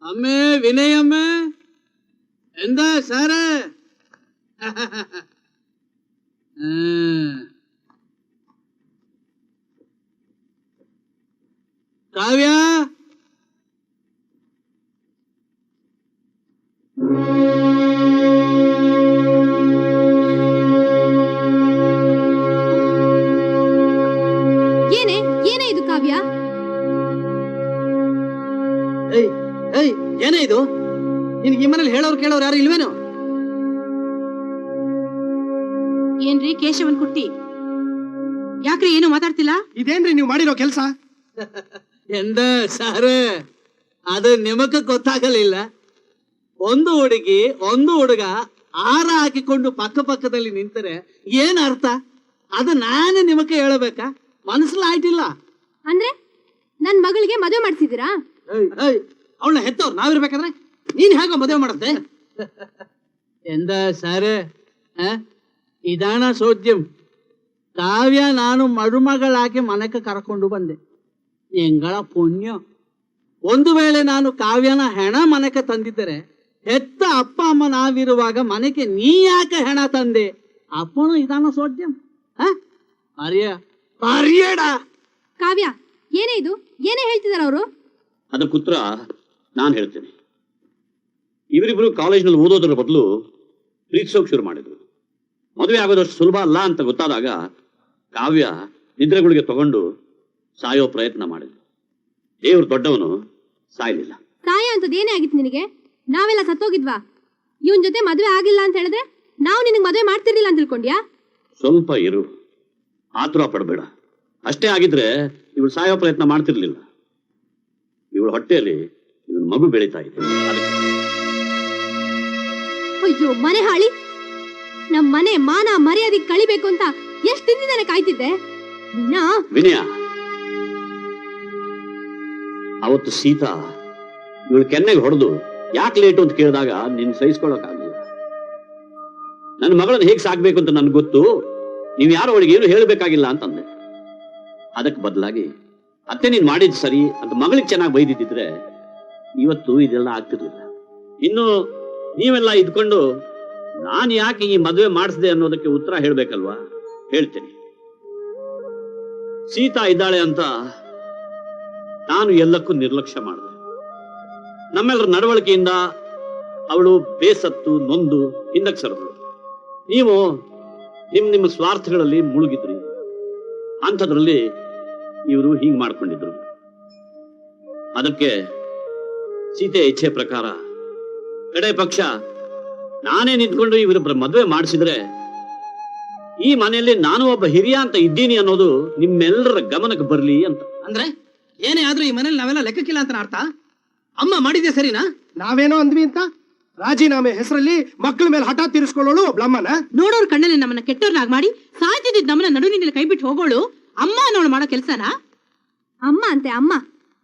അമ്മേ വിനയമ്മേ എന്താ സാറേ കാവ്യ ಏನೇ ಇದು ಕಾವ್ಯ? ಏನೇ ಇದು? ನಿನ್ಗೆ ಈ ಮನೇಲಿ ಹೇಳೋರು ಕೇಳೋರು ಯಾರು ಇಲ್ವೇನೋ? ಏನ್ರಿ ಕೇಶವನ್ ಕುಟ್ಟಿ, ಯಾಕ್ರಿ ಏನು ಮಾತಾಡ್ತಿಲ್ಲ? ಇದೇನ್ರಿ ನೀವು ಮಾಡಿರೋ ಕೆಲ್ಸ? ಎಂದ ಸಾರೇ, ಅದು ನಿಮಗ ಗೊತ್ತಾಗಲಿಲ್ಲ. ಒಂದು ಹುಡುಗಿ ಒಂದು ಹುಡುಗ ಹಾರ ಹಾಕಿಕೊಂಡು ಪಕ್ಕ ಪಕ್ಕದಲ್ಲಿ ನಿಂತರೆ ಏನ್ ಅರ್ಥ? ಅದು ನಾನು ನಿಮಗೆ ಹೇಳಬೇಕಾ? ಮನಸ್ಸಲಾಯ್ತಿಲ್ಲ ಅಂದ್ರೆ ನನ್ ಮಗಳಿಗೆ ಮದುವೆ ಮಾಡ್ಸಿದ್ದೀರಾ? ಅವಳನ್ನ ಹೆತ್ತವ್ರು ನಾವಿರ್ಬೇಕಾದ್ರೆ ನೀನ್ ಹೇಗೋ ಮದುವೆ ಮಾಡುತ್ತೆ? ಎಂದ ಸಾರೇ, ಇದಾನ ಸೋದ್ಯಂ. ಕಾವ್ಯ ನಾನು ಮರುಮಗಳಾಗಿ ಮನೆಗೆ ಕರ್ಕೊಂಡು ಬಂದೆ. ಎಂಗಳ ಪುಣ್ಯ. ಒಂದು ವೇಳೆ ನಾನು ಕಾವ್ಯನ ಹೆಣ ಮನೆಗೆ ತಂದಿದ್ದರೆ, ಹೆತ್ತ ಅಪ್ಪ ಅಮ್ಮ ನಾವಿರುವಾಗ ಮನೆಗೆ ನೀ ಯಾಕೆ ಹೆಣ ತಂದೆ? ಅಪ್ಪನು ಇದಾನ ಸೋದ್ಯಂ. ಅರಿಯಡ ಕಾವ್ಯ, ಏನೇ ಇದು? ಏನೇ ಹೇಳ್ತಿದಾರ ಅವರು? ಅದಕ್ಕೆ ಉತ್ತರ ನಾನು ಹೇಳ್ತೇನೆ. ಇವರಿಬ್ರು ಕಾಲೇಜ್ನಲ್ಲಿ ಓದೋದ್ರ ಬದಲು ಪ್ರೀತಿಸೋಕೆ ಶುರು ಮಾಡಿದ್ರು. ಮದುವೆ ಆಗೋದಷ್ಟು ಸುಲಭ ಅಲ್ಲ ಅಂತ ಗೊತ್ತಾದಾಗ ಕಾವ್ಯ ನಿದ್ರೆಗಳಿಗೆ ತಗೊಂಡು ಸಾಯೋ ಪ್ರಯತ್ನ ಮಾಡಿದ್ರು. ದೇವ್ರು ದೊಡ್ಡವನು, ಸಾಯ್ಲಿಲ್ಲ. ಸಾಯ ಅಂತದ್ ಏನೇ ಆಗಿತ್ತು ನಿನಗೆ? ನಾವೆಲ್ಲ ಸತ್ತೋಗಿದ್ವಾ? ಇವನ್ ಜೊತೆ ಮದುವೆ ಆಗಿಲ್ಲ ಅಂತ ಹೇಳಿದ್ರೆ ನಾವು ನಿನಗೆ ಮದುವೆ ಮಾಡ್ತಿರ್ಲಿಲ್ಲ ಅಂತ ತಿಳ್ಕೊಂಡ್ಯಾ? ಸ್ವಲ್ಪ ಇರು, ಆತುರ ಪಡಬೇಡ. ಅಷ್ಟೇ ಆಗಿದ್ರೆ ಇವಳು ಸಾಯೋ ಪ್ರಯತ್ನ ಮಾಡ್ತಿರ್ಲಿಲ್ಲ. ಇವಳ ಹೊಟ್ಟೆಯಲ್ಲಿ ಇವನ ಮಗು ಬೆಳೀತಾ ಇದೆ. ಅಯ್ಯೋ ಮನೆ ಹಾಳಿ, ನಮ್ ಮನೆ ಮಾನ ಮರ್ಯಾದೆ ಕಳಿಬೇಕು ಅಂತ ಎಷ್ಟು ದಿನದಿಂದ ಕಾಯ್ತಿದ್ದೆ. ವಿನಯ, ಅವತ್ತು ಸೀತಾ ಇವಳು ಕೆನ್ನೆಗೆ ಹೊಡೆದು ಯಾಕೆ ಲೇಟು ಅಂತ ಕೇಳಿದಾಗ ನಿನ್ ಸಹಿಸ್ಕೊಳಕ್ಕಾಗಲಿಲ್ಲ. ನನ್ನ ಮಗಳನ್ನ ಹೇಗೆ ಸಾಕ್ಬೇಕು ಅಂತ ನನ್ಗೆ ಗೊತ್ತು, ನೀವ್ ಯಾರೋ ಅವಳಿಗೆ ಏನು ಹೇಳಬೇಕಾಗಿಲ್ಲ ಅಂತಂದೆ. ಅದಕ್ಕೆ ಬದಲಾಗಿ ಅತ್ತೆ ನೀನ್ ಮಾಡಿದ್ ಸರಿ ಅಂತ ಮಗಳಿಗೆ ಚೆನ್ನಾಗಿ ಬೈದಿದ್ದಿದ್ರೆ ಇವತ್ತು ಇದೆಲ್ಲ ಆಗ್ತಿರ್ಲಿಲ್ಲ. ಇನ್ನು ನೀವೆಲ್ಲ ಇದ್ಕೊಂಡು ನಾನು ಯಾಕೆ ಈ ಮದುವೆ ಮಾಡಿಸ್ದೆ ಅನ್ನೋದಕ್ಕೆ ಉತ್ತರ ಹೇಳ್ಬೇಕಲ್ವಾ? ಹೇಳ್ತೇನೆ. ಸೀತಾ ಇದ್ದಾಳೆ ಅಂತ ನಾನು ಎಲ್ಲಕ್ಕೂ ನಿರ್ಲಕ್ಷ್ಯ ಮಾಡಿದೆ. ನಮ್ಮೆಲ್ಲರ ನಡವಳಿಕೆಯಿಂದ ಅವಳು ಬೇಸತ್ತು ನೊಂದು ಹಿಂದಕ್ಕೆ ಸರಿದಳು. ನೀವು ನಿಮ್ಮ ಸ್ವಾರ್ಥಗಳಲ್ಲಿ ಮುಳುಗಿದ್ರಿ. ಅಂಥದ್ರಲ್ಲಿ ಇವರು ಹೀಗೆ ಮಾಡ್ಕೊಂಡಿದ್ರು. ಅದಕ್ಕೆ ಸೀತೆ ಇಚ್ಛೆ ಪ್ರಕಾರ ಕಡೆ ಪಕ್ಷ ನಾನೇ ನಿಂತ್ಕೊಂಡು ಇವರಿಬ್ಬರ ಮದುವೆ ಮಾಡಿಸಿದ್ರೆ ಈ ಮನೆಯಲ್ಲಿ ನಾನು ಒಬ್ಬ ಹಿರಿಯ ಅಂತ ಇದ್ದೀನಿ ಅನ್ನೋದು ನಿಮ್ಮೆಲ್ಲರ ಗಮನಕ್ಕೆ ಬರ್ಲಿ ಅಂತ. ಅಂದ್ರೆ ಏನೇ ಆದ್ರೂ ಈ ಮನೇಲಿ ನಾವೆಲ್ಲ ಲೆಕ್ಕಕ್ಕಿಲ್ಲ ಅಂತ ಅರ್ಥ? ಅಮ್ಮ ಮಾಡಿದ್ದೆ ಸರಿನಾ? ನಾವೇನೋ ಅಂದ್ವಿ ಅಂತ ರಾಜೀನಾಮೆ ಹೆಸರಲ್ಲಿ ಮಕ್ಕಳ ಮೇಲೆ ಹಠ ತೀರಿಸ್ಕೊಳ್ಳೋಳು ಒಬ್ಳಮ್ಮನ. ನೋಡೋರ್ ಕಣ್ಣಲ್ಲಿ ನಮ್ಮನ್ನ ಕೆಟ್ಟವ್ರನ್ನಾಗಿ ಮಾಡಿ ಸಾಯ್ತಿದ್ದ ನಮ್ಮನ್ನ ನಡುವಿನಲ್ಲಿ ಕೈ ಬಿಟ್ಟು ಹೋಗೋಳು ಅಮ್ಮ ಅನ್ನೋಳು ಮಾಡೋ ಕೆಲ್ಸನಾ? ಅಮ್ಮ ಅಂತೆ ಅಮ್ಮ.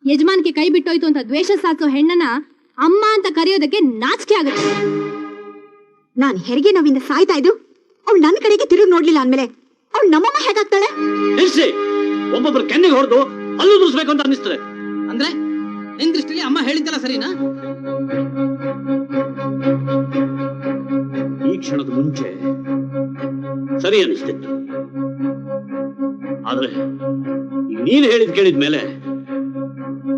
ಯಜಮಾನ್ಗೆ ಕೈ ಬಿಟ್ಟೋಯ್ತು ಅಂತ ದ್ವೇಷ ಸಾಕೋ ಹೆಣ್ಣನ ಅಮ್ಮ ಅಂತ ಕರೆಯೋದಕ್ಕೆ ನಾಚಿಕೆ ಆಗುತ್ತೆ. ನಾನ್ ಹೆರಿಗೆ ನೋವಿಂದ ಸಾಯ್ತಾ ಇದ್ದು ಅವಳು ನನ್ನ ಕಡೆಗೆ ತಿರುಗಿ ನೋಡ್ಲಿಲ್ಲ ಅಂದ್ಮೇಲೆ ಅವಳು ನಮ್ಮಮ್ಮ ಹೇಗಾಗ್ತಾಳೆ? ಒಬ್ಬೊಬ್ರು ಕೆನ್ನೆಗೆ ಹೊಡೆದು ಅಲ್ಲೂ ದುರ್ಸ್ಬೇಕು ಅಂತ ಅನ್ನಿಸ್ತದೆ. ಅಂದ್ರೆ ನಿನ್ ದೃಷ್ಟಿಲಿ ಅಮ್ಮ ಹೇಳಿದ್ದಲ್ಲ ಸರಿನಾ? ಈ ಕ್ಷಣದ ಮುಂಚೆ ಸರಿ ಅನಿಸ್ತಿತ್ತು. ಆದ್ರೆ ನೀನು ಹೇಳಿದ್ ಕೇಳಿದ ಮೇಲೆ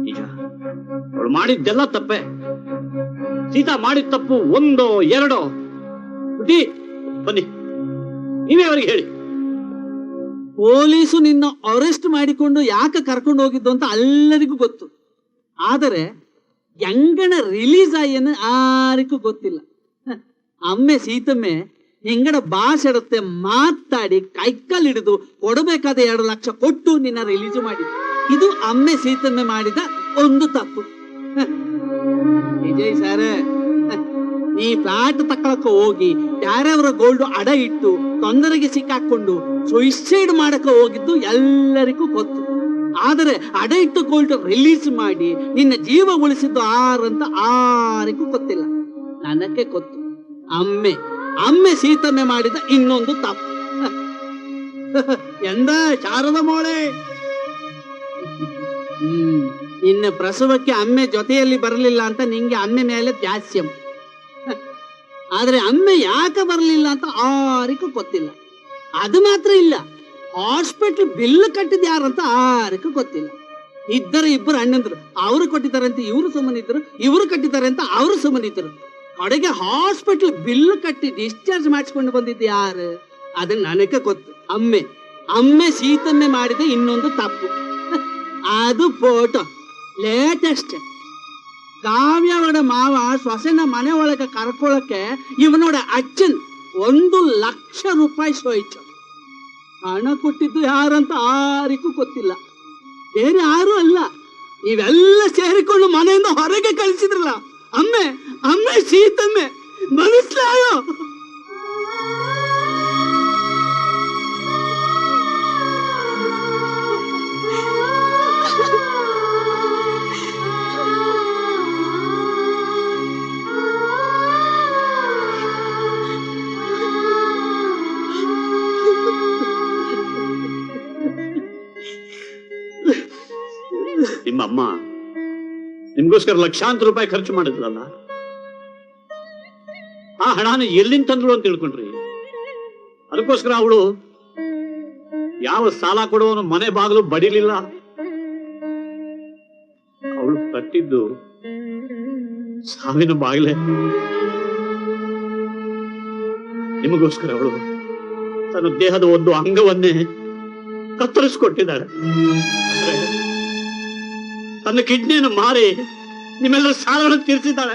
ನಿಜ, ಅವಳು ಮಾಡಿದ್ದೆಲ್ಲ ತಪ್ಪೆ. ಸೀತಾ ಮಾಡಿದ ತಪ್ಪು ಒಂದೋ ಎರಡೋ ಬನ್ನಿ ನೀವೇ ಅವರಿಗೆ ಹೇಳಿ. ಪೊಲೀಸು ನಿನ್ನ ಅರೆಸ್ಟ್ ಮಾಡಿಕೊಂಡು ಯಾಕೆ ಕರ್ಕೊಂಡು ಹೋಗಿದ್ದು ಅಂತ ಎಲ್ಲರಿಗೂ ಗೊತ್ತು. ಆದರೆ ಎಂಗಣ ರಿಲೀಸ್ ಆಯ್ಯನ ಯಾರಿಗೂ ಗೊತ್ತಿಲ್ಲ. ಅಮ್ಮೆ ಸೀತಮ್ಮೆ ಹೆಂಗಡ ಭಾಷೆಡತ್ತೆ ಮಾತಾಡಿ ಕೈಕಲ್ ಹಿಡಿದು ಕೊಡಬೇಕಾದ 2 ಲಕ್ಷ ಕೊಟ್ಟು ನಿನ್ನ ರಿಲೀಸ್ ಮಾಡಿದ್ದು. ಇದು ಅಮ್ಮೆ ಸೀತಮ್ಮೆ ಮಾಡಿದ ಒಂದು ತಪ್ಪು. ವಿಜಯ್ ಸಾರೇ, ನೀ ಫ್ಲಾಟ್ ತಕೊಳಕ್ಕೆ ಹೋಗಿ ಯಾರ್ಯಾವರ ಗೋಲ್ಡ್ ಅಡ ಇಟ್ಟು ತೊಂದರೆಗೆ ಸಿಕ್ಕಾಕೊಂಡು ಸುಯಿಸೈಡ್ ಮಾಡಕ್ಕೆ ಹೋಗಿದ್ದು ಎಲ್ಲರಿಗೂ ಗೊತ್ತು. ಆದರೆ ಅಡ ಇಟ್ಟು ಗೋಲ್ಡ್ ರಿಲೀಸ್ ಮಾಡಿ ನಿನ್ನ ಜೀವ ಉಳಿಸಿದ್ದು ಆರಂತ ಆರಿಗೂ ಗೊತ್ತಿಲ್ಲ. ನನಗೆ ಗೊತ್ತು. ಅಮ್ಮೆ ಸೀತಮ್ಮೆ ಮಾಡಿದ ಇನ್ನೊಂದು ತಪ್ಪು. ಎಂದ ಶಾರದ ಮೋಳೆ, ನಿನ್ನ ಪ್ರಸವಕ್ಕೆ ಅಮ್ಮೆ ಜೊತೆಯಲ್ಲಿ ಬರಲಿಲ್ಲ ಅಂತ ನಿಂಗೆ ಅಮ್ಮೆ ಮೇಲೆ ದಾಸ್ಯಂ. ಆದ್ರೆ ಅಮ್ಮೆ ಯಾಕೆ ಬರಲಿಲ್ಲ ಅಂತ ಆರಿಗೂ ಗೊತ್ತಿಲ್ಲ. ಅದು ಮಾತ್ರ ಇಲ್ಲ, ಹಾಸ್ಪಿಟ್ಲ್ ಬಿಲ್ ಕಟ್ಟಿದ್ ಯಾರಂತ ಆರಿಗೂ ಗೊತ್ತಿಲ್ಲ. ಇಬ್ಬರು ಅಣ್ಣಂದ್ರು, ಅವರು ಕೊಟ್ಟಿದ್ದಾರೆ ಅಂತ ಇವರು ಸುಮ್ಮನಿದ್ರು, ಇವರು ಕಟ್ಟಿದ್ದಾರೆ ಅಂತ ಅವರು ಸುಮ್ಮನಿದ್ರು. ಕಡೆಗೆ ಹಾಸ್ಪಿಟ್ಲ್ ಬಿಲ್ ಕಟ್ಟಿ ಡಿಸ್ಚಾರ್ಜ್ ಮಾಡಿಸ್ಕೊಂಡು ಬಂದಿದ್ದು ಯಾರು? ಅದನ್ನ ನನಗೆ ಗೊತ್ತು, ಅಮ್ಮೆ ಸೀತಮ್ಮೆ ಮಾಡಿದ ಇನ್ನೊಂದು ತಪ್ಪು. ಅದು ಫೋಟೋ ಲೇಟೆಸ್ಟ್. ಕಾವ್ಯವಡ ಮಾವ ಸೊಸೆನ ಮನೆ ಒಳಗೆ ಕರ್ಕೊಳಕ್ಕೆ ಇವನೋಡ ಅಜ್ಜನ್ 1,00,000 ರೂಪಾಯಿ ಸೋಯ್ತು. ಹಣ ಕೊಟ್ಟಿದ್ದು ಯಾರಂತ ಆರಿಗೂ ಗೊತ್ತಿಲ್ಲ, ಬೇರೆ ಯಾರು ಅಲ್ಲ, ನೀವೆಲ್ಲ ಸೇರಿಕೊಂಡು ಮನೆಯಿಂದ ಹೊರಗೆ ಕಳಿಸಿದ್ರಲ್ಲ. ಅಮ್ಮೆ ಸೀತಮ್ಮೆ ಮನಸ್ಲಾಯೋ? ನಿಮ್ಮಮ್ಮ ನಿಮ್ಗೋಸ್ಕರ ಲಕ್ಷಾಂತರ ರೂಪಾಯಿ ಖರ್ಚು ಮಾಡಿದ್ರಲ್ಲ, ಆ ಹಣನ ಎಲ್ಲಿಂದ ತಂದ್ರು ಅಂತ ತಿಳ್ಕೊಂಡ್ರಿ. ಅದಕ್ಕೋಸ್ಕರ ಅವಳು ಯಾವ ಸಾಲ ಕೊಡುವವನು ಮನೆ ಬಾಗಿಲು ಬಡಿಲಿಲ್ಲ. ಅವಳು ತಟ್ಟಿದ್ದು ಸಾವಿನ ಬಾಗಿಲೆ. ನಿಮಗೋಸ್ಕರ ಅವಳು ತನ್ನ ದೇಹದ ಒಂದು ಅಂಗವನ್ನೇ ಕತ್ತರಿಸಿಕೊಟ್ಟಿದ್ದಾಳೆ. ತನ್ನ ಕಿಡ್ನಿಯನ್ನು ಮಾರಿ ನಿಮ್ಮೆಲ್ಲರ ಸಾಲವನ್ನು ತೀರಿಸಿದ್ದಾಳೆ.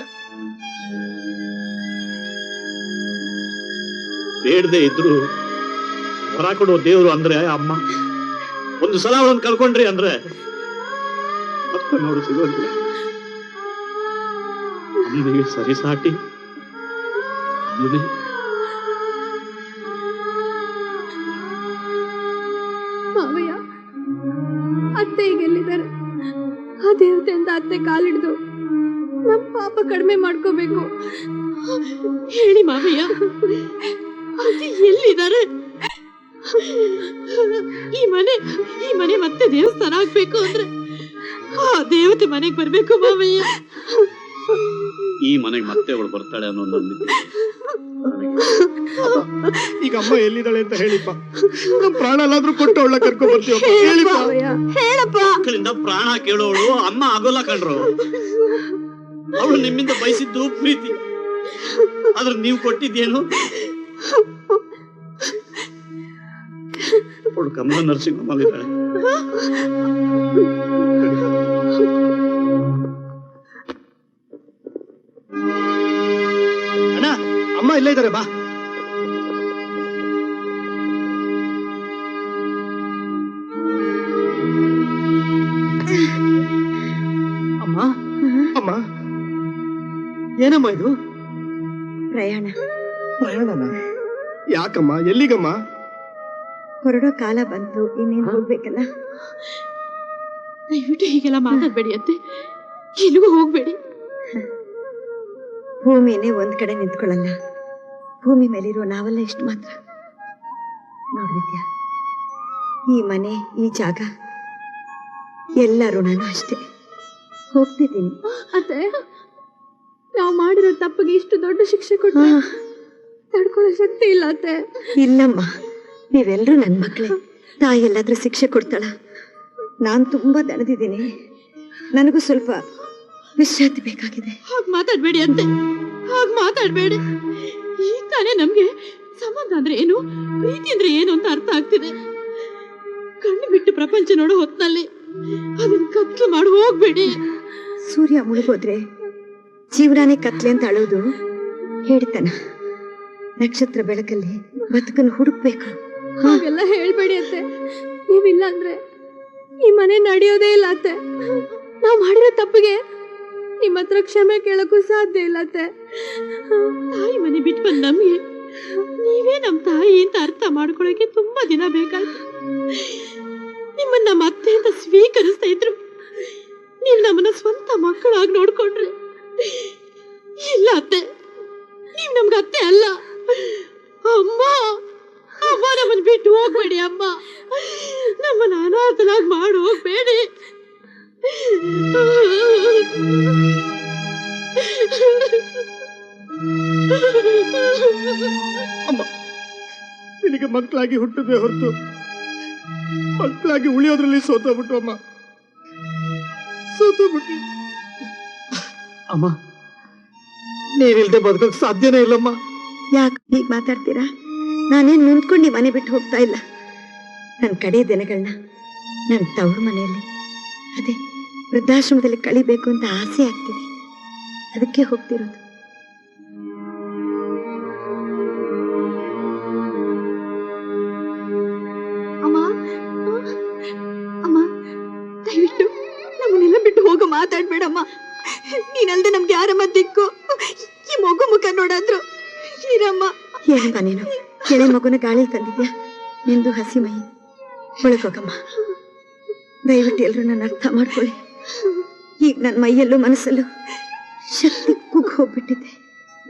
ಬೇಡದೆ ಇದ್ರು ಹೊರ ಕೊಡುವ ದೇವರು ಅಂದ್ರೆ ಅಮ್ಮ. ಒಂದು ಸಲ ಅವಳನ್ನು ಕಳ್ಕೊಂಡ್ರಿ ಅಂದ್ರೆ ಮತ್ತೆ ನೋಡು ಸಿಗೋದಿಲ್ಲ. ಅಮ್ಮನಿಗೆ ಸರಿಸಾಟಿ ಅಮ್ಮನೇ. ಮಾವಯ್ಯ, ಅತ್ತೆ ಈಗ ಎಲ್ಲಿದ್ದಾರೆ? ಆ ದೇವತೆಯಿಂದ ಅತ್ತೆ ಕಾಲಿಡ್ದು ನಮ್ ಪಾಪ ಕಡಿಮೆ ಮಾಡ್ಕೋಬೇಕು. ಹೇಳಿ ಮಾವಯ್ಯ, ಅತ್ತೆ ಎಲ್ಲಿದ್ದಾರೆ? ಈ ಮನೆ ಮತ್ತೆ ದೇವಸ್ಥಾನ ಆಗ್ಬೇಕು ಅಂದ್ರೆ ಆ ದೇವತೆ ಮನೆಗೆ ಬರ್ಬೇಕು ಮಾವಯ್ಯ. ಈ ಮನೆಗೆ ಮತ್ತೆ ಅವಳು ಬರ್ತಾಳೆ ಅನ್ನೋ ನಂಬಿಕೆ. ಈಗ ಅಮ್ಮ ಎಲ್ಲಿದ್ದಾಳೆ ಅಂತ ಹೇಳಿಪ್ಪ, ನಮ್ ಪ್ರಾಣ ಎಲ್ಲಾದ್ರೂ ಕೊಟ್ಟು ಅವಳ ಕರ್ಕೊಂಡ್ ಬರ್ತೀವಪ್ಪ. ಹೇಳಿಪ್ಪ, ಹೇಳಪ್ಪ. ಮಕ್ಕಳಿಂದ ಪ್ರಾಣ ಕೇಳೋಳು ಅಮ್ಮ ಆಗೋಲ್ಲ ಕಣ್ರು. ಅವಳು ನಿಮ್ಮಿಂದ ಬಯಸಿದ್ದು ಪ್ರೀತಿ, ಆದ್ರೆ ನೀವು ಕೊಟ್ಟಿದ್ದೇನು? ಅವಳು ಕಮಲ ನರ್ಸಿಂಗ್ ಹೋಮ್ ಅಲ್ಲಿದ್ದಾಳೆ. ಅಣ್ಣ, ಅಮ್ಮ ಇಲ್ಲೇ ಇದ್ದಾರೆ, ಬಾ. ಅಮ್ಮ ಅಮ್ಮ, ಏನಮ್ಮ ಇದು? ಪ್ರಯಾಣನ? ಯಾಕಮ್ಮ? ಎಲ್ಲಿಗಮ್ಮ? ಹೊರಡೋ ಕಾಲ ಬಂತು, ಇನ್ನೇನ್ ಹೋಗ್ಬೇಕಲ್ಲ. ದಯವಿಟ್ಟು ಹೀಗೆಲ್ಲ ಮಾತಾಡ್ಬೇಡಿ ಅತ್ತೆ, ಎಲ್ಲಿಗೂ ಹೋಗ್ಬೇಡಿ. ಭೂಮಿನೇ ಒಂದ್ ಕಡೆ ನಿಂತ್ಕೊಳ್ಳಲ್ಲ, ಭೂಮಿ ಮೇಲಿರೋ ನಾವೆಲ್ಲ ಇಷ್ಟು ಮಾತ್ರ. ನೋಡ್ವಿದ್ಯಾ, ಈ ಮನೆ, ಈ ಜಾಗ ಎಲ್ಲ ಋಣನೂ ಅಷ್ಟೇ. ಹೋಗ್ತಿದ್ದೀನಿ. ಅತ್ತೆ, ನಾವು ಮಾಡಿರೋ ತಪ್ಪಿಗೆ ಇಷ್ಟು ದೊಡ್ಡ ಶಿಕ್ಷೆ ಕೊಟ್ಟು ತಡ್ಕೊಳ್ಳೋ ಶಕ್ತಿ ಇಲ್ಲ ಅತ್ತೆ. ಇಲ್ಲಮ್ಮ, ನೀವೆಲ್ಲರೂ ನನ್ನ ಮಕ್ಕಳೇ. ತಾಯಿ ಎಲ್ಲಾದ್ರೂ ಶಿಕ್ಷೆ ಕೊಡ್ತಾಳ? ನಾನು ತುಂಬಾ ದಣದಿದ್ದೀನಿ, ನನಗೂ ಸ್ವಲ್ಪ ವಿಶ್ರಾಂತಿ ಬೇಕಾಗಿದೆ. ಹಾಗೆ ಮಾತಾಡ್ಬೇಡಿ ಅತ್ತೆ, ಹಾಗೆ ಮಾತಾಡ್ಬೇಡಿ. ಈಗ ತಾನೇ ನಮ್ಗೆ ಸಂಬಂಧ ಅಂದ್ರೆ ಏನು, ಪ್ರೀತಿ ಅಂದ್ರೆ ಏನು ಅಂತ ಅರ್ಥ ಆಗ್ತಿದೆ. ಕಣ್ಣು ಬಿಟ್ಟು ಪ್ರಪಂಚ ನೋಡೋ ಹೊತ್ನಲ್ಲಿ ಅದನ್ನ ಕತ್ಲು ಮಾಡಿ ಹೋಗ್ಬೇಡಿ. ಸೂರ್ಯ ಮುಳುಗೋದ್ರೆ ಜೀವನಾನೇ ಕತ್ಲೆ ಅಂತ ಅಳೋದು ಹೇಳ್ತಾನ. ನಕ್ಷತ್ರ ಬೆಳಕಲ್ಲಿ ಬದುಕನ್ನು ಹುಡುಕ್ಬೇಕು. ಹಾಗೆಲ್ಲ ಹೇಳ್ಬೇಡಿ ಅತ್ತೆ. ನೀವಿಲ್ಲ ಅಂದ್ರೆ ಈ ಮನೆ ನಡೆಯೋದೇ ಇಲ್ಲ ಅತ್ತೆ. ನಾವು ಮಾಡಿರೋ ತಪ್ಪಿಗೆ ನಿಮ್ಮ ಹತ್ರ ಕ್ಷಮೆ ಕೇಳಕ್ಕೂ ಸಾಧ್ಯ ಇಲ್ಲ ಅತ್ತೆ. ತಾಯಿ ಮನೆ ಬಿಟ್ಟು ಬಂದ್ ನಮ್ಗೆ ನೀವೇ ನಮ್ ತಾಯಿ ಅಂತ ಅರ್ಥ ಮಾಡ್ಕೊಳಕ್ಕೆ ತುಂಬಾ ದಿನ ಬೇಕಾಯ್ತು. ನಿಮ್ಮನ್ನ ನಮ್ಮ ಅತ್ತೆ ಅಂತ ಸ್ವೀಕರಿಸ್ತಾ ಇದ್ರು, ನೀವ್ ನಮ್ಮನ್ನ ಸ್ವಂತ ಮಕ್ಕಳಾಗಿ ನೋಡ್ಕೊಂಡ್ರೆ. ಇಲ್ಲ ಅತ್ತೆ, ನೀವ್ ನಮ್ಗೆ ಅತ್ತೆ ಅಲ್ಲ. ಅಮ್ಮ, ಅಮ್ಮ ನಮ್ಮನ್ನ ಬಿಟ್ಟು ಹೋಗ್ಬೇಡಿ. ಅಮ್ಮ, ನಮ್ಮನ್ನ ಅನಾಥನಾಗಿ ಮಾಡಿ ಹೋಗ್ಬೇಡಿ. ಅಮ್ಮ, ನಿನಗೆ ಮಕ್ಕಳಾಗಿ ಹುಟ್ಟದೆ ಹೊರತು ಮಕ್ಕಳಾಗಿ ಉಳಿಯೋದ್ರಲ್ಲಿ ಸೋತೋಗ್ಬಿಟ್ಟು ಅಮ್ಮ, ಸೋತೋಗ್ಬಿಟ್ಟು. ಅಮ್ಮ, ನೀನಿಲ್ದೆ ಬದುಕೋಕ್ ಸಾಧ್ಯನೇ ಇಲ್ಲಮ್ಮ. ಯಾಕೆ ಹೀಗೆ ಮಾತಾಡ್ತೀರಾ? ನಾನೇನು ನಿಂತ್ಕೊಂಡು ಮನೆ ಬಿಟ್ಟು ಹೋಗ್ತಾ ಇಲ್ಲ. ನನ್ನ ಕಡೆ ದಿನಗಳನ್ನ ನನ್ನ ತವ್ರ ಮನೆಯಲ್ಲಿ, ಅದೇ ವೃದ್ಧಾಶ್ರಮದಲ್ಲಿ ಕಳಿಬೇಕು ಅಂತ ಆಸೆ ಆಗ್ತಿದೆ. ಅದಕ್ಕೆ ಹೋಗ್ತಿರೋದು. ಅಮ್ಮ ಅಮ್ಮ, ದಯವಿಟ್ಟು ನಮ್ಮನ್ನೆಲ್ಲ ಬಿಟ್ಟು ಹೋಗೋ, ಮಾತಾಡ್ಬೇಡಮ್ಮ. ನೀನಲ್ದೆ ನಮ್ಗೆ ಯಾರಮ್ಮ ದಿಕ್ಕು? ಈ ಮಗು ಮುಖ ನೋಡಾದ್ರು ಇರಮ್ಮ. ಏನಮ್ಮ ನೀನು ಕೆಳೆ ಮಗುನ ಗಾಳಿ ತಂದಿದ್ಯಾ? ನಿಂದು ಹಸಿ ಮೈ. ಒಳಗೋಗಮ್ಮ. ದಯವಿಟ್ಟು ಎಲ್ಲರೂ ನನ್ನ ಅರ್ಥ ಮಾಡ್ಕೊಳ್ಳಿ. ಈಗ ನನ್ನ ಮೈಯಲ್ಲೂ ಮನಸ್ಸಲ್ಲೂ ಶಕ್ತಿ ಕುಗ್ಗಿ ಹೋಗ್ಬಿಟ್ಟಿದೆ.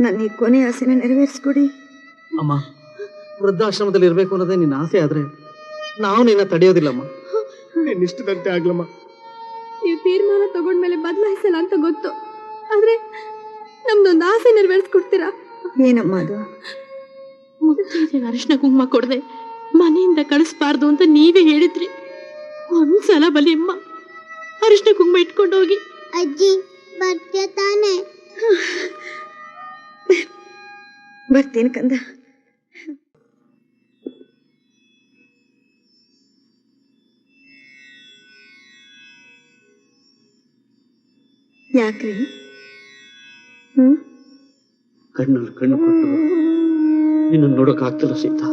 ನನ್ನ ಈ ಕೊನೆ ಆಸೆನ ನೆರವೇರಿಸ್ಕೊಡಿ. ಅಮ್ಮ, ವೃದ್ಧಾಶ್ರಮದಲ್ಲಿ ಇರ್ಬೇಕು ಅನ್ನೋದೇ ನಿನ್ನ ಆಸೆ ಆದ್ರೆ ನಾವು ನಿನ್ನ ತಡೆಯೋದಿಲ್ಲಮ್ಮ. ನಿನ್ನಿಷ್ಟದಂತೆ ಆಗ್ಲಮ್ಮ. ನೀವು ತೀರ್ಮಾನ ತಗೊಂಡ್ಮೇಲೆ ಬದಲಾಯಿಸಲ್ಲ ಅಂತ ಗೊತ್ತು, ಆದ್ರೆ ನಮ್ದೊಂದು ಆಸೆ ನೆರವೇರಿಸ್ಕೊಡ್ತೀರಾ? ಏನಮ್ಮ ಅದು? ಮುತ್ತೈದೆಗೆ ಅರಿಶಿನ ಕುಂಕುಮ ಕೊಡದೆ ಮನೆಯಿಂದ ಕಳಿಸ್ಬಾರ್ದು ಅಂತ ನೀವೇ ಹೇಳಿದ್ರಿ. ಒಂದ್ಸಲ ಬಲಿ ಅಮ್ಮ, ಅರಿಶಿನ ಕುಂಕುಮ ಇಟ್ಕೊಂಡು ಹೋಗಿ. ಅಜ್ಜಿ ಬರ್ತೀಯ ತಾನೆ? ಬರ್ತೀನಿ ಕಂದ. ಯಾಕ್ರಿ? ಕಣ್ಣಲ್ಲಿ ಕಣ್ಣು ಕೊಟ್ಟು ನಿನ್ನ ನೋಡಕ್ ಆಗ್ತಿಲ್ಲ ಸೀತಾ.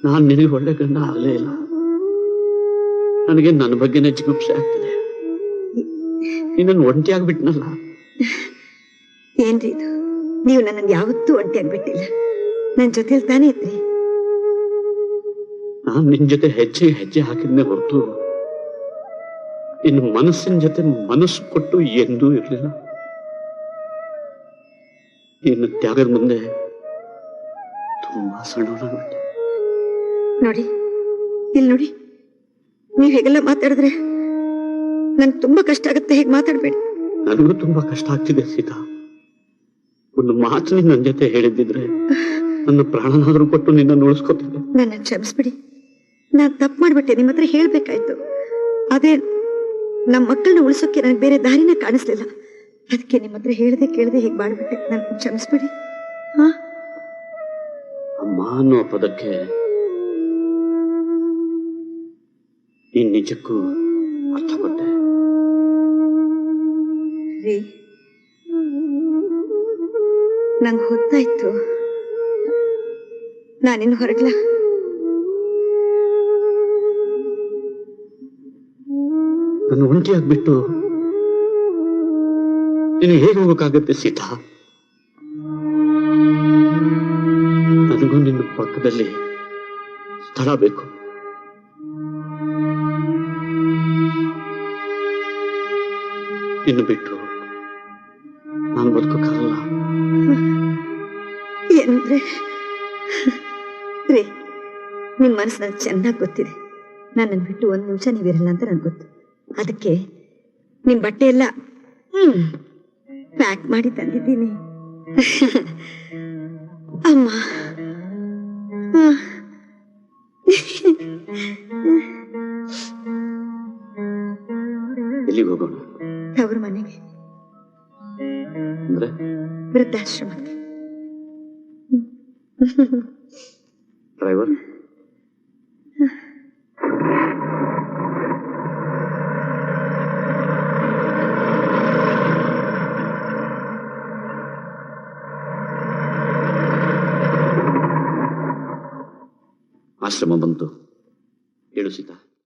ನಾನ್ ನಿನಗೆ ಒಳ್ಳೆ ಗಂಡ ಆಗಲೇ ಇಲ್ಲ. ನನಗೆ ನನ್ನ ಬಗ್ಗೆನೇ ಜಿಗುಪ್ಸೆ ಆಗ್ತಿದೆ. ನಿನ್ನನ್ನು ಒಂಟಿ ಆಗ್ಬಿಟ್ನಲ್ಲ. ಏನ್ರಿ ಇದು? ನೀವು ನನ್ನನ್ನು ಯಾವತ್ತೂ ಒಂಟಿಯಾಗ್ಬಿಟ್ಟಿಲ್ಲ. ನನ್ನ ಜೊತೆಲಿ ತಾನೇ ಇದ್ರಿ. ನಾನ್ ನಿನ್ ಜೊತೆ ಹೆಜ್ಜೆ ಹೆಜ್ಜೆ ಹಾಕಿದ್ನೇ ಹೊರತು ಇನ್ನು ಮನಸ್ಸಿನ ಜೊತೆ ಮನಸ್ಸು ಕೊಟ್ಟು ಎಂದೂ ಇರಲಿಲ್ಲ. ಇನ್ನು ತ್ಯಾಗದ ಮುಂದೆ ತುಂಬಾ ಸಣ್ಣವನಾಗ್ಬಿಟ್ಟೆ. ನೋಡಿ, ಇಲ್ಲಿ ನೋಡಿ, ನೀವು ಹೇಗೆಲ್ಲ ಮಾತಾಡಿದ್ರೆ ನನ್ಗೆ ತುಂಬಾ ಕಷ್ಟ ಆಗುತ್ತೆ. ಹೇಗೆ ಮಾತಾಡ್ಬೇಡಿ. ನನಗೂ ತುಂಬಾ ಕಷ್ಟ ಆಗ್ತಿದೆ ಸೀತಾ. ಒಂದು ಮಾತು ನನ್ನ ಜೊತೆ ಹೇಳಿದ್ದಿದ್ರೆ ನನ್ನ ಪ್ರಾಣನಾದ್ರೂ ಕೊಟ್ಟು ನಿನ್ನ ಉಳಿಸ್ಕೊತಿದ್ದೆ. ನನ್ನ ಕ್ಷಮಿಸ್ಬಿಡಿ. ನಾನು ತಪ್ಪು ಮಾಡ್ಬಿಟ್ಟೆ. ನಿಮ್ಮ ಹತ್ರ ಹೇಳ್ಬೇಕಾಯ್ತು. ಅದೇ ನಮ್ಮ ಮಕ್ಕಳನ್ನ ಉಳಿಸೋಕೆ ನನಗೆ ಬೇರೆ ದಾರಿನ ಕಾಣಿಸ್ಲಿಲ್ಲ. ಅದಕ್ಕೆ ನಿಮ್ಮ ಹತ್ರ ಹೇಳ್ದೆ ಕೇಳದೆ ಹೀಗೆ ಮಾಡ್ಬಿಟ್ಟೆ. ನನ್ನ ಕ್ಷಮಿಸ್ಬಿಡಿ. ಹಾ, ಅಮ್ಮ ಅನ್ನೋ ಪದಕ್ಕೆ ನೀನ್ ನಿಜಕ್ಕೂ ಅರ್ಥ ಕೊಟ್ಟೆ. ರೀ, ನಂಗೆ ಹೊತ್ತಾಯ್ತು. ನಾನಿನ್ನು ಹೊರಗ್ಲ? ನನ್ನ ಒಂಟಿಯಾಗ್ಬಿಟ್ಟು ನೀನು ಹೇಗೆ ಹೋಗಕ್ಕಾಗತ್ತೆ ಸೀತಾ? ನನಗೂ ನಿನ್ನ ಪಕ್ಕದಲ್ಲಿ ಸ್ಥಳ ಬೇಕು. ನಿನ್ನ ಬಿಟ್ಟು ನಾನು ಬದುಕೋಕ್ಕಾಗಲ್ಲ. ಏನಂದ್ರೆ ರೀ, ನಿಮ್ಮ ಮನಸ್ಸು ನನಗೆ ಚೆನ್ನಾಗಿ ಗೊತ್ತಿದೆ. ನನ್ನ ಬಿಟ್ಟು ಒಂದು ನಿಮಿಷ ನೀವಿರಲ್ಲ ಅಂತ ನನಗೆ ಗೊತ್ತು. ಅದಕ್ಕೆ ನಿಮ್ಮ ಬಟ್ಟೆ ಎಲ್ಲ ಪ್ಯಾಕ್ ಮಾಡಿ ತಂದಿದ್ದೀನಿ. ಅಮ್ಮ, ಎಲ್ಲಿಗೆ ಹೋಗೋಣ? ತವ್ರ ಮನೆಗೆ, ಅಂದ್ರೆ ವೃದ್ಧಾಶ್ರಮಕ್ಕೆ. ಡ್ರೈವರ್, ಆಶ್ರಮ ಬಂತು. ಹೇಳು ಸೀತಾ.